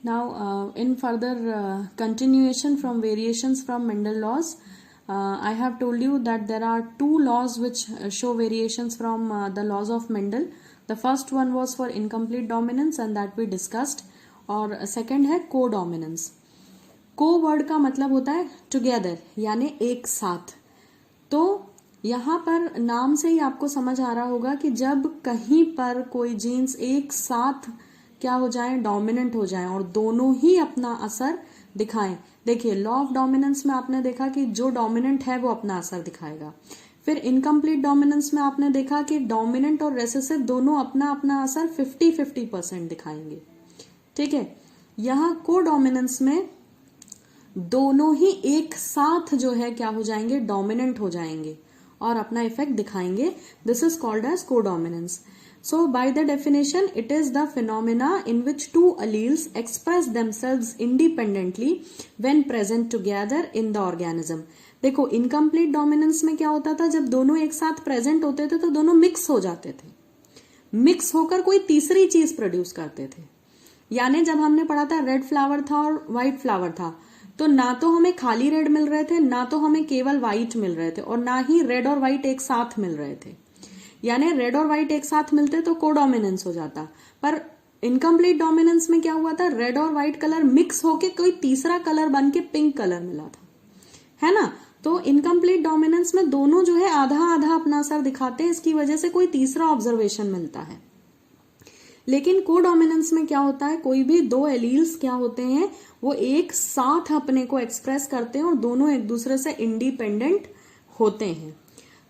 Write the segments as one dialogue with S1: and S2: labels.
S1: Now, in further continuation from variations from Mendel laws, I have told you that there are two laws which show variations from the laws of Mendel. The first one was for incomplete dominance and that we discussed. और second है co-dominance. को word का मतलब होता है together यानी एक साथ. तो यहाँ पर नाम से ही आपको समझ आ रहा होगा कि जब कहीं पर कोई जीन्स एक साथ क्या हो जाए, डोमिनेंट हो जाए और दोनों ही अपना असर दिखाएं. देखिए लॉ ऑफ डोमिनेंस में आपने देखा कि जो डोमिनेंट है वो अपना असर दिखाएगा. फिर इनकम्प्लीट डोमिनेंस में आपने देखा कि डोमिनेंट और रेसेसिव दोनों अपना अपना असर 50-50% दिखाएंगे. ठीक है. यहाँ को डोमिनेंस में दोनों ही एक साथ जो है क्या हो जाएंगे, डोमिनेंट हो जाएंगे और अपना इफेक्ट दिखाएंगे. This is called as codominance. So by the definition, it is the phenomena in which two alleles express themselves independently when present together in the organism. देखो इनकम्प्लीट डोमिनेंस में क्या होता था, जब दोनों एक साथ प्रेजेंट होते थे तो दोनों मिक्स हो जाते थे. मिक्स होकर कोई तीसरी चीज प्रोड्यूस करते थे. यानी जब हमने पढ़ा था रेड फ्लावर था और व्हाइट फ्लावर था, तो ना तो हमें खाली रेड मिल रहे थे, ना तो हमें केवल व्हाइट मिल रहे थे, और ना ही रेड और व्हाइट एक साथ मिल रहे थे. यानी रेड और व्हाइट एक साथ मिलते तो कोडोमिनेंस हो जाता. पर इनकम्प्लीट डोमिनेंस में क्या हुआ था, रेड और व्हाइट कलर मिक्स होके कोई तीसरा कलर बन के पिंक कलर मिला था, है ना. तो इनकम्प्लीट डोमिनेंस में दोनों जो है आधा आधा अपना असर दिखाते हैं, इसकी वजह से कोई तीसरा ऑब्जर्वेशन मिलता है. लेकिन कोडोमिनेंस में क्या होता है, कोई भी दो एलील्स क्या होते हैं, वो एक साथ अपने को एक्सप्रेस करते हैं और दोनों एक दूसरे से इंडिपेंडेंट होते हैं.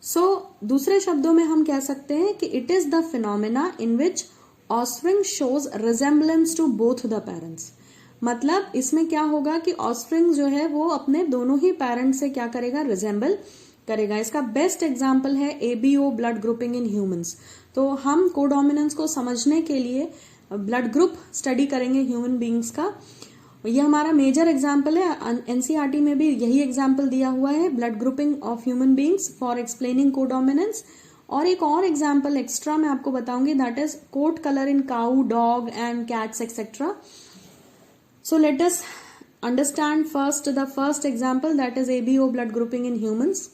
S1: सो दूसरे शब्दों में हम कह सकते हैं कि it is the phenomena in which offspring shows resemblance to both the parents. मतलब इसमें क्या होगा कि ऑस्प्रिंग जो है वो अपने दोनों ही पेरेंट्स से क्या करेगा, रिजेम्बल करेगा. इसका बेस्ट एग्जाम्पल है ABO blood grouping in humans. तो हम कोडोमिनेंस को समझने के लिए ब्लड ग्रुप स्टडी करेंगे ह्यूमन बींग्स का. ये हमारा मेजर एग्जाम्पल है. एनसीईआरटी में भी यही एग्जाम्पल दिया हुआ है, blood grouping of human beings for explaining codominance. और एक और एग्जाम्पल एक्स्ट्रा मैं आपको बताऊंगी, that is coat colour in cow, dog and cats etcetera. So let us understand first the first example, that is ABO blood grouping in humans.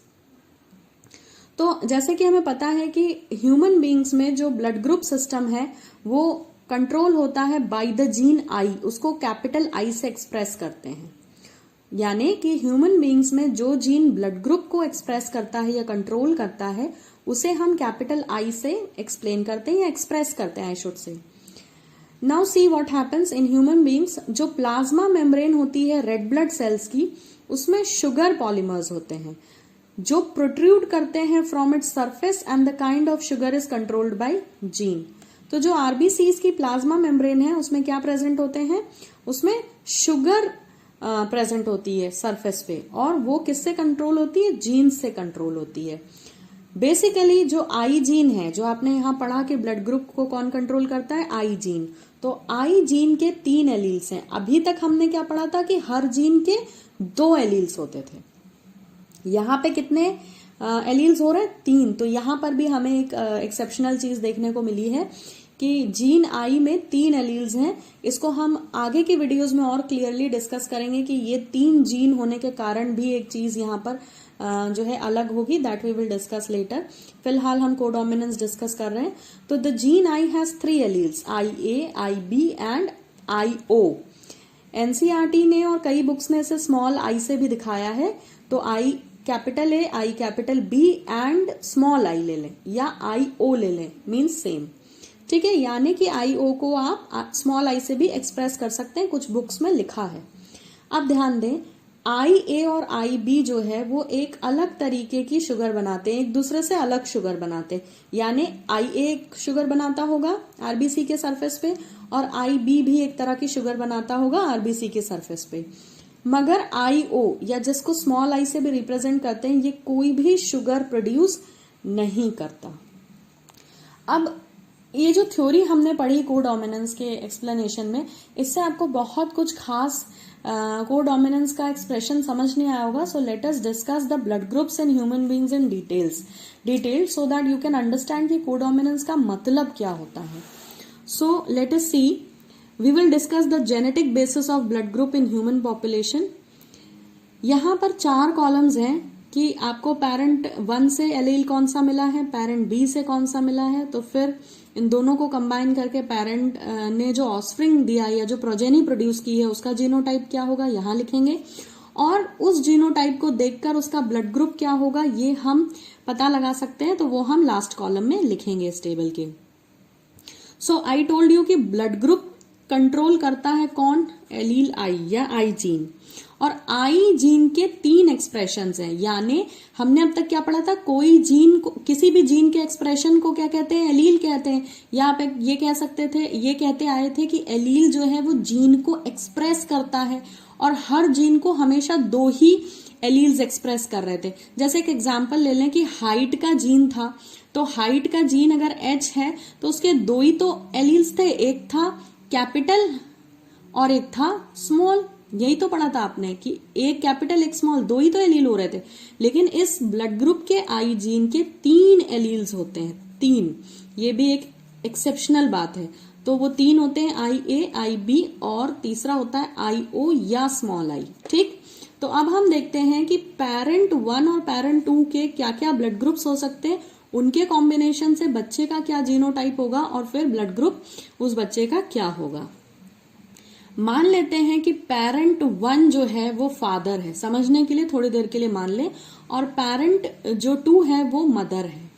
S1: तो जैसे कि हमें पता है कि ह्यूमन बींग्स में जो ब्लड ग्रुप सिस्टम है वो कंट्रोल होता है बाय द जीन आई. उसको कैपिटल आई से एक्सप्रेस करते हैं. यानी कि ह्यूमन बींग्स में जो जीन ब्लड ग्रुप को एक्सप्रेस करता है या कंट्रोल करता है उसे हम कैपिटल आई से एक्सप्लेन करते हैं या एक्सप्रेस करते हैं, I should say. Now see what happens in human beings. जो प्लाज्मा मेम्ब्रेन होती है रेड ब्लड सेल्स की, उसमें शुगर पॉलीमर्स होते हैं जो प्रोट्रूड करते हैं from its surface and the kind of sugar is controlled by gene. तो जो आरबीसीज की प्लाज्मा मेम्ब्रेन है उसमें क्या प्रेजेंट होते हैं, उसमें शुगर प्रेजेंट होती है सरफेस पे, और वो किससे कंट्रोल होती है, जीन से कंट्रोल होती है. बेसिकली जो आई जीन है, जो आपने यहाँ पढ़ा कि ब्लड ग्रुप को कौन कंट्रोल करता है, आई जीन. तो आई जीन के 3 एलील्स हैं. अभी तक हमने क्या पढ़ा था कि हर जीन के 2 एलील्स होते थे. यहाँ पे कितने एलील्स हो रहे हैं, 3. तो यहाँ पर भी हमें एक एक्सेप्शनल चीज देखने को मिली है कि जीन आई में 3 एलील्स हैं. इसको हम आगे की वीडियोस में और क्लियरली डिस्कस करेंगे कि ये 3 जीन होने के कारण भी एक चीज यहाँ पर जो है अलग होगी, that we will discuss later. फिलहाल हम कोडोमिनेंस डिस्कस कर रहे हैं. तो the gene I has 3 alleles, I A, I B and I O. NCERT ने और कई बुक्स ने इसे स्मॉल आई से भी दिखाया है. तो I capital A, I capital B and small I ले लें या आई ओ ले लें, मीन्स सेम. ठीक है. यानी कि आई ओ को आप स्मॉल आई से भी एक्सप्रेस कर सकते हैं, कुछ बुक्स में लिखा है. अब ध्यान दें, आई ए और आई बी जो है वो एक अलग तरीके की शुगर बनाते हैं, एक दूसरे से अलग शुगर बनाते हैं. यानी आई ए एक शुगर बनाता होगा आरबीसी के सरफेस पे और आई बी भी एक तरह की शुगर बनाता होगा आरबीसी के सरफेस पे. मगर आई ओ या जिसको स्मॉल आई से भी रिप्रेजेंट करते हैं, ये कोई भी शुगर प्रोड्यूस नहीं करता. अब ये जो थ्योरी हमने पढ़ी कोडोमिनेंस के एक्सप्लेनेशन में, इससे आपको बहुत कुछ खास कोडोमिनेंस का एक्सप्रेशन समझ नहीं आया होगा. So let us discuss the blood groups in human beings in detail so that you can understand कि कोडोमिनेंस का मतलब क्या होता है. So let us see we will discuss the genetic basis of blood group in human population. यहाँ पर 4 columns हैं कि आपको पेरेंट 1 से एलील कौन सा मिला है, पेरेंट बी से कौन सा मिला है, तो फिर इन दोनों को कंबाइन करके पेरेंट ने जो ऑफस्प्रिंग दिया या जो प्रोजेनी प्रोड्यूस की है उसका जीनोटाइप क्या होगा यहाँ लिखेंगे, और उस जीनोटाइप को देखकर उसका ब्लड ग्रुप क्या होगा ये हम पता लगा सकते हैं, तो वो हम लास्ट कॉलम में लिखेंगे इस टेबल के। सो आई टोल्ड यू कि ब्लड ग्रुप कंट्रोल करता है कौन, एलील आई या आई जीन, और आई जीन के 3 एक्सप्रेशंस हैं। यानी हमने अब तक क्या पढ़ा था, कोई जीन को, किसी भी जीन के एक्सप्रेशन को क्या कहते हैं, एलील कहते हैं। या आप ये कह सकते थे, ये कहते आए थे कि एलील जो है वो जीन को एक्सप्रेस करता है, और हर जीन को हमेशा 2 ही एलील्स एक्सप्रेस कर रहे थे। जैसे एक एग्जांपल ले लें कि हाइट का जीन था, तो हाइट का जीन अगर एच है तो उसके 2 ही तो एलील्स थे, एक था कैपिटल और एक था स्मॉल। यही तो पढ़ा था आपने कि एक कैपिटल एक स्मॉल, 2 ही तो एलील हो रहे थे। लेकिन इस ब्लड ग्रुप के आई जीन के 3 एलील्स होते हैं, 3। ये भी एक एक्सेप्शनल बात है। तो वो 3 होते हैं, आई ए, आई बी, और तीसरा होता है आई ओ या स्मॉल आई। ठीक, तो अब हम देखते हैं कि पेरेंट 1 और पेरेंट 2 के क्या क्या ब्लड ग्रुप्स हो सकते हैं, उनके कॉम्बिनेशन से बच्चे का क्या जीनोटाइप होगा, और फिर ब्लड ग्रुप उस बच्चे का क्या होगा। मान लेते हैं कि पेरेंट 1 जो है वो फादर है, समझने के लिए थोड़ी देर के लिए मान लें, और पेरेंट जो 2 है वो मदर है,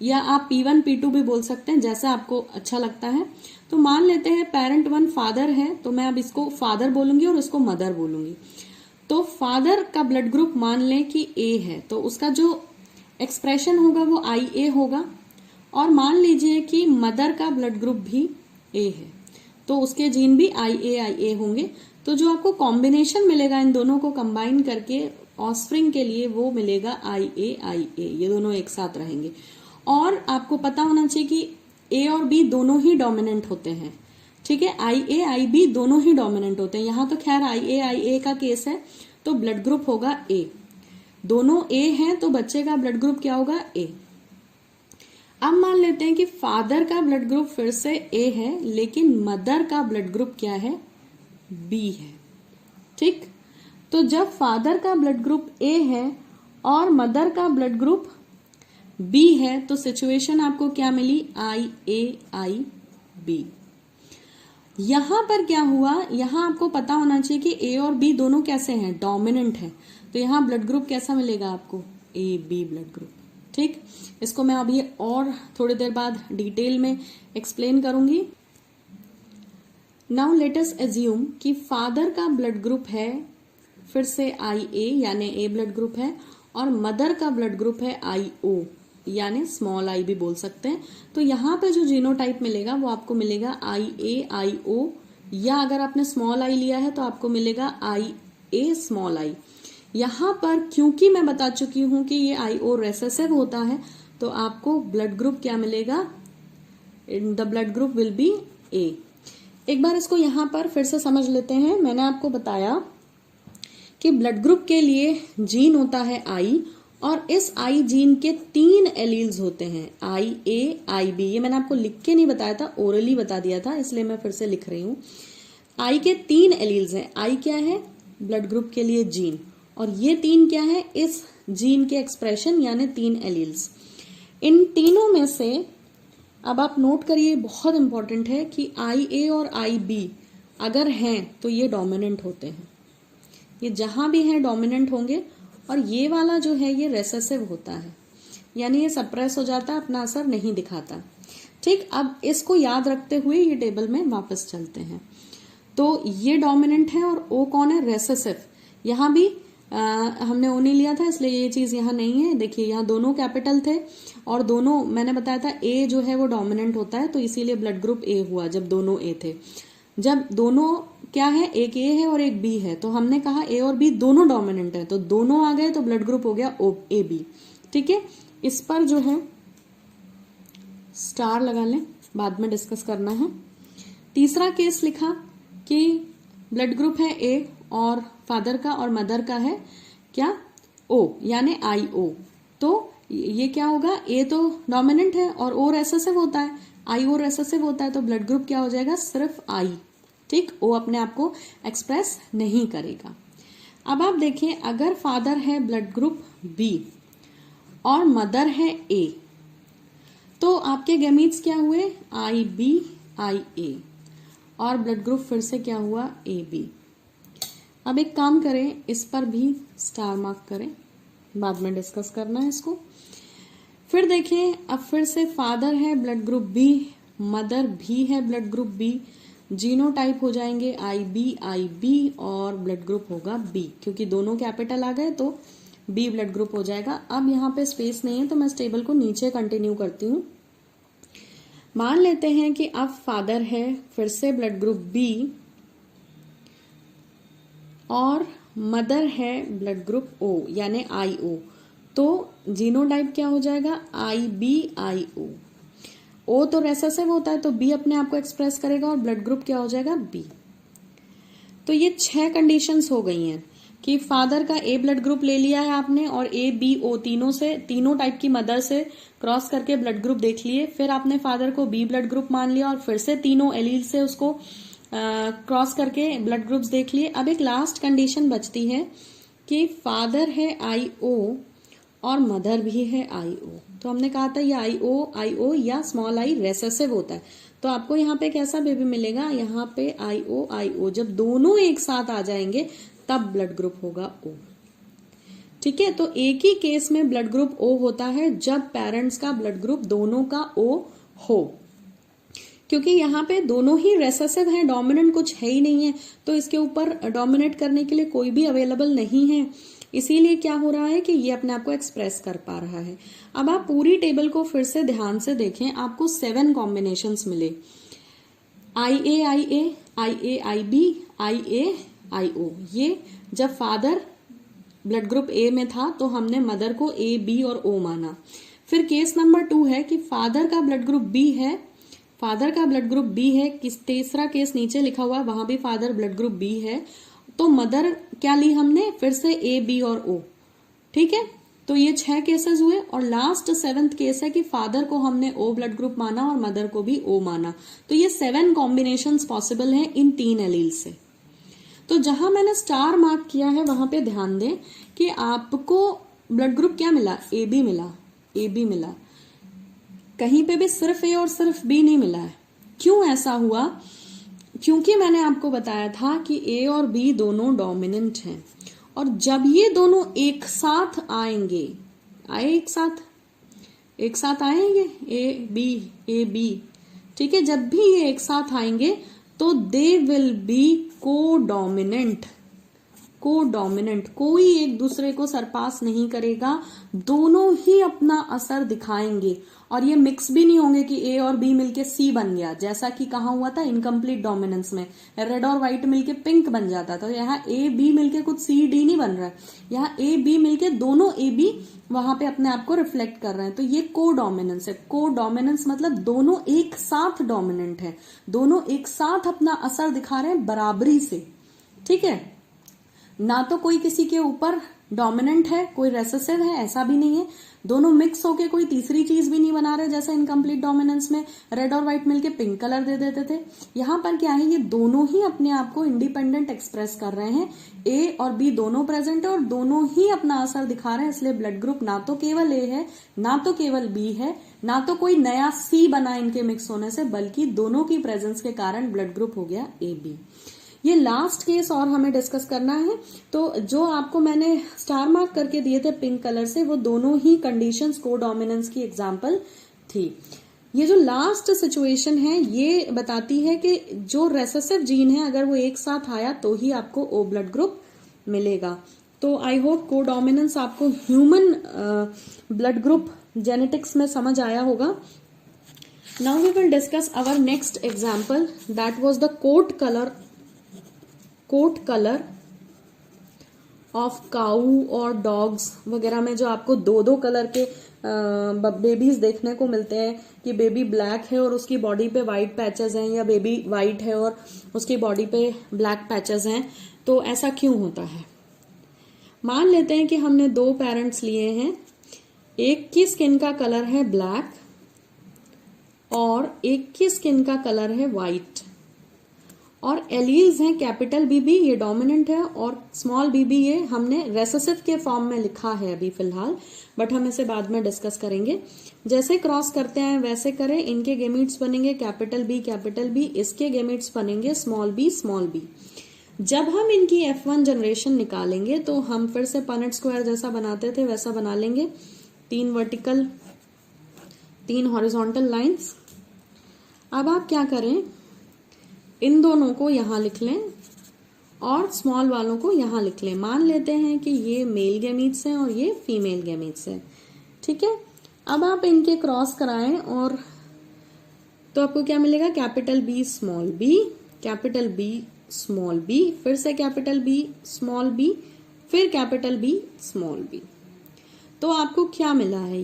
S1: या आप P1 P2 भी बोल सकते हैं, जैसा आपको अच्छा लगता है। तो मान लेते हैं पेरेंट 1 फादर है, तो मैं अब इसको फादर बोलूंगी और इसको मदर बोलूंगी। तो फादर का ब्लड ग्रुप मान लें कि ए है, तो उसका जो एक्सप्रेशन होगा वो IA होगा, और मान लीजिए कि मदर का ब्लड ग्रुप भी ए है, तो उसके जीन भी IA होंगे। तो जो आपको कॉम्बिनेशन मिलेगा इन दोनों को कंबाइन करके ऑफस्प्रिंग के लिए वो मिलेगा IA, ये दोनों एक साथ रहेंगे। और आपको पता होना चाहिए कि ए और बी दोनों ही डोमिनेंट होते हैं। ठीक है, IA, IB दोनों ही डोमिनेंट होते हैं। यहाँ तो खैर IA का केस है, तो ब्लड ग्रुप होगा ए। दोनों ए हैं तो बच्चे का ब्लड ग्रुप क्या होगा, ए। अब मान लेते हैं कि फादर का ब्लड ग्रुप फिर से ए है, लेकिन मदर का ब्लड ग्रुप क्या है, बी है। ठीक, तो जब फादर का ब्लड ग्रुप ए है और मदर का ब्लड ग्रुप बी है, तो सिचुएशन आपको क्या मिली, IAIB। यहां पर क्या हुआ, यहां आपको पता होना चाहिए कि ए और बी दोनों कैसे हैं, डोमिनेंट है। तो यहां ब्लड ग्रुप कैसा मिलेगा आपको, AB ब्लड ग्रुप। ठीक, इसको मैं अभी और थोड़ी देर बाद डिटेल में एक्सप्लेन करूंगी। नाउ लेट अस एज्यूम कि फादर का ब्लड ग्रुप है फिर से IA यानी A ब्लड ग्रुप है, और मदर का ब्लड ग्रुप है IO यानी स्मॉल आई भी बोल सकते हैं। तो यहाँ पे जो जीनोटाइप मिलेगा वो आपको मिलेगा IAIO, या अगर आपने स्मॉल आई लिया है तो आपको मिलेगा IA स्मॉल आई। यहाँ पर क्योंकि मैं बता चुकी हूं कि ये IO रेसेसिव होता है, तो आपको ब्लड ग्रुप क्या मिलेगा, the blood group will be A। एक बार इसको यहाँ पर फिर से समझ लेते हैं। मैंने आपको बताया कि ब्लड ग्रुप के लिए जीन होता है I, और इस I जीन के 3 एलील्स होते हैं, IA, IB। ये मैंने आपको लिख के नहीं बताया था, ओरली बता दिया था, इसलिए मैं फिर से लिख रही हूँ। I के 3 एलील्स हैं। I क्या है, ब्लड ग्रुप के लिए जीन, और ये 3 क्या है, इस जीन के एक्सप्रेशन यानी 3 एलील्स। इन तीनों में से अब आप नोट करिए, बहुत इंपॉर्टेंट है कि IA और IB अगर हैं तो ये डोमिनेंट होते हैं, ये जहां भी हैं डोमिनेंट होंगे, और ये वाला जो है ये रेसेसिव होता है, यानी ये सप्रेस हो जाता है, अपना असर नहीं दिखाता। ठीक, अब इसको याद रखते हुए ये टेबल में वापस चलते हैं। तो ये डोमिनेंट है और O कौन है, रेसेसिव। यहाँ भी हमने O नहीं लिया था, इसलिए ये चीज यहाँ नहीं है। देखिए यहाँ दोनों कैपिटल थे, और दोनों मैंने बताया था A जो है वो डोमिनेंट होता है, तो इसीलिए ब्लड ग्रुप A हुआ जब दोनों A थे। जब दोनों क्या है, एक A है और एक B है, तो हमने कहा A और B दोनों डोमिनेंट है, तो दोनों आ गए तो ब्लड ग्रुप हो गया AB। ठीक है, इस पर जो है स्टार लगा लें, बाद में डिस्कस करना है। तीसरा केस लिखा कि ब्लड ग्रुप है A और फादर का और मदर का है क्या, O यानी IO। तो ये क्या होगा, A तो डोमिनेंट है और O रेसेसिव होता है, IO रेसेसिव होता है, तो ब्लड ग्रुप क्या हो जाएगा, सिर्फ I। ठीक, ओ अपने आप को एक्सप्रेस नहीं करेगा। अब आप देखें, अगर फादर है ब्लड ग्रुप बी और मदर है ए, तो आपके गैमीट्स क्या हुए, आई बी आई ए, और ब्लड ग्रुप फिर से क्या हुआ, ए बी। अब एक काम करें, इस पर भी स्टार मार्क करें, बाद में डिस्कस करना है इसको। फिर देखें, अब फिर से फादर है ब्लड ग्रुप बी, मदर भी है ब्लड ग्रुप बी, जीनोटाइप हो जाएंगे आई बी और ब्लड ग्रुप होगा बी, क्योंकि दोनों कैपिटल आ गए तो बी ब्लड ग्रुप हो जाएगा। अब यहाँ पे स्पेस नहीं है तो मैं इस टेबल को नीचे कंटिन्यू करती हूँ। मान लेते हैं कि अब फादर है फिर से ब्लड ग्रुप बी और मदर है ब्लड ग्रुप ओ यानी आई ओ, तो जीनोटाइप क्या हो जाएगा, आई ओ। ओ तो रेसेसिव होता है तो बी अपने आप को एक्सप्रेस करेगा और ब्लड ग्रुप क्या हो जाएगा, बी। तो ये 6 कंडीशंस हो गई हैं कि फादर का ए ब्लड ग्रुप ले लिया है आपने और ए बी ओ तीनों टाइप की मदर से क्रॉस करके ब्लड ग्रुप देख लिए, फिर आपने फादर को बी ब्लड ग्रुप मान लिया और फिर से तीनों एलील से उसको क्रॉस करके ब्लड ग्रुप्स देख लिए। अब एक लास्ट कंडीशन बचती है कि फादर है आई ओ और मदर भी है आई ओ। तो हमने कहा था ये आई ओ या स्मॉल आई रेसेसिव होता है, तो आपको यहाँ पे कैसा बेबी मिलेगा, यहाँ पे आई ओ, जब दोनों एक साथ आ जाएंगे तब ब्लड ग्रुप होगा ओ। ठीक है, तो एक ही केस में ब्लड ग्रुप ओ होता है जब पेरेंट्स का ब्लड ग्रुप दोनों का ओ हो, क्योंकि यहाँ पे दोनों ही रेसेसिव हैं, डोमिनेंट कुछ है ही नहीं है, तो इसके ऊपर डोमिनेट करने के लिए कोई भी अवेलेबल नहीं है, इसीलिए क्या हो रहा है कि ये अपने आप को एक्सप्रेस कर पा रहा है। अब आप पूरी टेबल को फिर से ध्यान से देखें, आपको 7 कॉम्बिनेशंस मिले, आई ए आई बी आई ओ। ये जब फादर ब्लड ग्रुप ए में था तो हमने मदर को ए बी और ओ माना। फिर केस नंबर 2 है कि फादर का ब्लड ग्रुप बी है, तीसरा केस नीचे लिखा हुआ है, वहां भी फादर ब्लड ग्रुप बी है, तो मदर क्या ली हमने, फिर से ए बी और ओ। ठीक है, तो ये 6 केसेस हुए और लास्ट 7th केस है कि फादर को हमने ओ ब्लड ग्रुप माना और मदर को भी ओ माना। तो ये 7 कॉम्बिनेशंस पॉसिबल हैं इन 3 एलील से। तो जहां मैंने स्टार मार्क किया है वहां पे ध्यान दें कि आपको ब्लड ग्रुप क्या मिला, ए बी मिला, कहीं पे भी सिर्फ ए और सिर्फ बी नहीं मिला है। क्यों ऐसा हुआ, क्योंकि मैंने आपको बताया था कि ए और बी दोनों डोमिनेंट हैं और जब ये दोनों एक साथ आएंगे, एक साथ आएंगे ए बी, ठीक है, जब भी ये एक साथ आएंगे तो दे विल बी कोडोमिनेंट, कोई एक दूसरे को सरपास नहीं करेगा, दोनों ही अपना असर दिखाएंगे और ये मिक्स भी नहीं होंगे कि ए और बी मिलके सी बन गया, जैसा कि कहा हुआ था इनकम्प्लीट डोमिनेंस में, रेड और व्हाइट मिलके पिंक बन जाता था। तो यहाँ ए बी मिलके कुछ सी डी नहीं बन रहा है, यहाँ ए बी मिलके दोनों ए बी वहां पे अपने आप को रिफ्लेक्ट कर रहे हैं, तो ये कोडोमिनेंस है। कोडोमिनेंस मतलब दोनों एक साथ डोमिनेंट है, दोनों एक साथ अपना असर दिखा रहे हैं बराबरी से। ठीक है, ना तो कोई किसी के ऊपर डोमिनेंट है, कोई रेसेसिव है, ऐसा भी नहीं है, दोनों मिक्स होके कोई तीसरी चीज भी नहीं बना रहे, जैसा इनकम्प्लीट डोमिनेंस में रेड और व्हाइट मिलके पिंक कलर दे देते थे। यहाँ पर क्या है, ये दोनों ही अपने आप को इंडिपेंडेंट एक्सप्रेस कर रहे हैं, ए और बी दोनों प्रेजेंट है और दोनों ही अपना असर दिखा रहे हैं, इसलिए ब्लड ग्रुप ना तो केवल ए है, ना तो केवल बी है, ना तो कोई नया सी बना इनके मिक्स होने से, बल्कि दोनों की प्रेजेंस के कारण ब्लड ग्रुप हो गया ए बी। ये लास्ट केस और हमें डिस्कस करना है, तो जो आपको मैंने स्टार मार्क करके दिए थे पिंक कलर से, वो दोनों ही कंडीशंस कोडोमिनेंस की एग्जांपल थी। ये जो लास्ट सिचुएशन है ये बताती है कि जो रेसेसिव जीन है अगर वो एक साथ आया तो ही आपको ओ ब्लड ग्रुप मिलेगा। तो आई होप कोडोमिनेंस आपको ह्यूमन ब्लड ग्रुप जेनेटिक्स में समझ आया होगा। Now we will discuss our next example, that was the coat colour of cow और डॉग्स वगैरह में जो आपको 2-2 कलर के बेबीज देखने को मिलते हैं कि बेबी ब्लैक है और उसकी बॉडी पे व्हाइट पैचेस हैं, या बेबी व्हाइट है और उसकी बॉडी पे ब्लैक पैचेस हैं। तो ऐसा क्यों होता है? मान लेते हैं कि हमने 2 पेरेंट्स लिए हैं, एक की स्किन का कलर है ब्लैक और एक की स्किन का कलर है व्हाइट, और एलील्स हैं कैपिटल बीबी, ये डोमिनेंट है, और स्मॉल बीबी ये हमने रेसेसिव के फॉर्म में लिखा है अभी फिलहाल, बट हम इसे बाद में डिस्कस करेंगे। जैसे क्रॉस करते हैं वैसे करें, इनके गेमीट्स बनेंगे कैपिटल बी, इसके गेमीट्स बनेंगे स्मॉल बी। जब हम इनकी F1 जनरेशन निकालेंगे तो हम फिर से पनेट स्क्वायर जैसा बनाते थे वैसा बना लेंगे, 3 वर्टिकल 3 हॉरिजॉन्टल लाइंस। अब आप क्या करें, इन दोनों को यहां लिख लें और स्मॉल वालों को यहां लिख लें। मान लेते हैं कि ये मेल गैमीट्स हैं और ये फीमेल गैमीट्स हैं, ठीक है। अब आप इनके क्रॉस कराएं और तो आपको क्या मिलेगा, कैपिटल बी स्मॉल बी, फिर से कैपिटल बी स्मॉल बी, फिर कैपिटल बी स्मॉल बी। तो आपको क्या मिला है,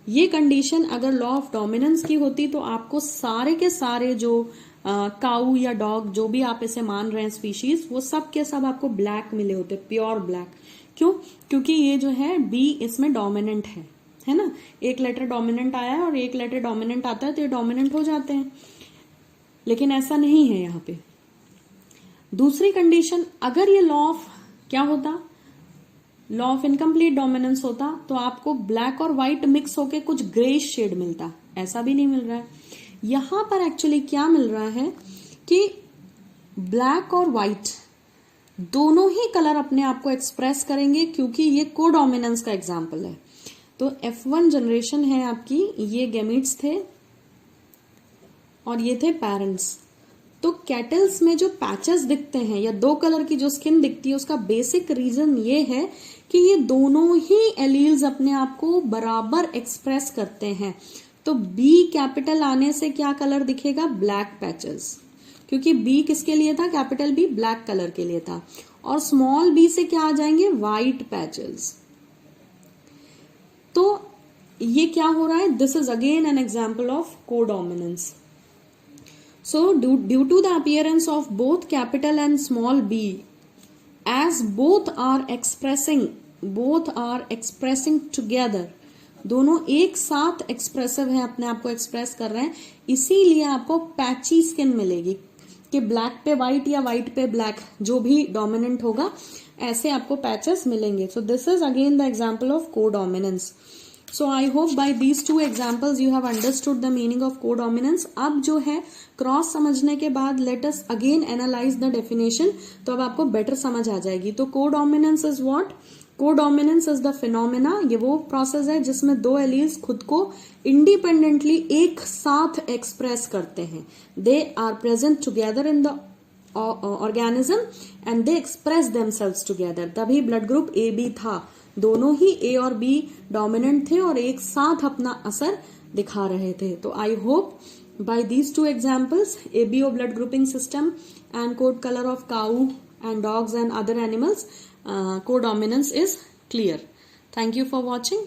S1: ये कंडीशन अगर लॉ ऑफ डोमिनेंस की होती तो आपको सारे के सारे जो काऊ या डॉग जो भी आप इसे मान रहे हैं स्पीशीज, वो सब के सब आपको ब्लैक मिले होते, प्योर ब्लैक। क्यों? क्योंकि ये जो है बी इसमें डोमिनेंट है ना, एक लेटर डोमिनेंट आया है और एक लेटर डोमिनेंट आता है तो ये डोमिनेंट हो जाते हैं, लेकिन ऐसा नहीं है यहाँ पे। दूसरी कंडीशन, अगर ये लॉ ऑफ क्या होता, लॉ ऑफ इनकम्प्लीट डोमिनेंस होता तो आपको ब्लैक और व्हाइट मिक्स होके कुछ ग्रेइश शेड मिलता, ऐसा भी नहीं मिल रहा है। यहां पर एक्चुअली क्या मिल रहा है कि ब्लैक और व्हाइट दोनों ही कलर अपने आप को एक्सप्रेस करेंगे, क्योंकि ये कोडोमिनेंस का एग्जाम्पल है। तो F1 जनरेशन है आपकी, ये गैमीट्स थे और ये थे पेरेंट्स। तो कैटल्स में जो पैचेस दिखते हैं या 2 कलर की जो स्किन दिखती है, उसका बेसिक रीजन ये है कि ये दोनों ही एलील्स अपने आप को बराबर एक्सप्रेस करते हैं। तो बी कैपिटल आने से क्या कलर दिखेगा, ब्लैक पैचेस, क्योंकि बी किसके लिए था, कैपिटल बी ब्लैक कलर के लिए था, और स्मॉल बी से क्या आ जाएंगे, व्हाइट पैचेस। तो ये क्या हो रहा है, this is again an example of codominance. So due to the appearance of both capital and small b, as both are expressing together, दोनों एक साथ एक्सप्रेसिव है, अपने आप को एक्सप्रेस कर रहे हैं, इसीलिए आपको पैची स्किन मिलेगी कि ब्लैक पे व्हाइट या व्हाइट पे ब्लैक, जो भी डोमिनेंट होगा ऐसे आपको पैचेस मिलेंगे। So this is again the example of codominance. So I hope by these 2 examples you have understood the meaning of codominance. अब जो है क्रॉस समझने के बाद let us again analyze the definition, तो अब आपको बेटर समझ आ जाएगी। तो codominance is what? Codominance is the phenomena, ये वो प्रोसेस है जिसमें 2 एलील्स खुद को इंडिपेंडेंटली एक साथ एक्सप्रेस करते हैं। They are present together in the organism and they express themselves together. तभी ब्लड ग्रुप AB था, दोनों ही ए और बी डोमिनेंट थे और एक साथ अपना असर दिखा रहे थे। तो I hope by these 2 examples, ABO blood grouping system and coat colour of cow and dogs and other animals, codominance is clear. Thank you for watching.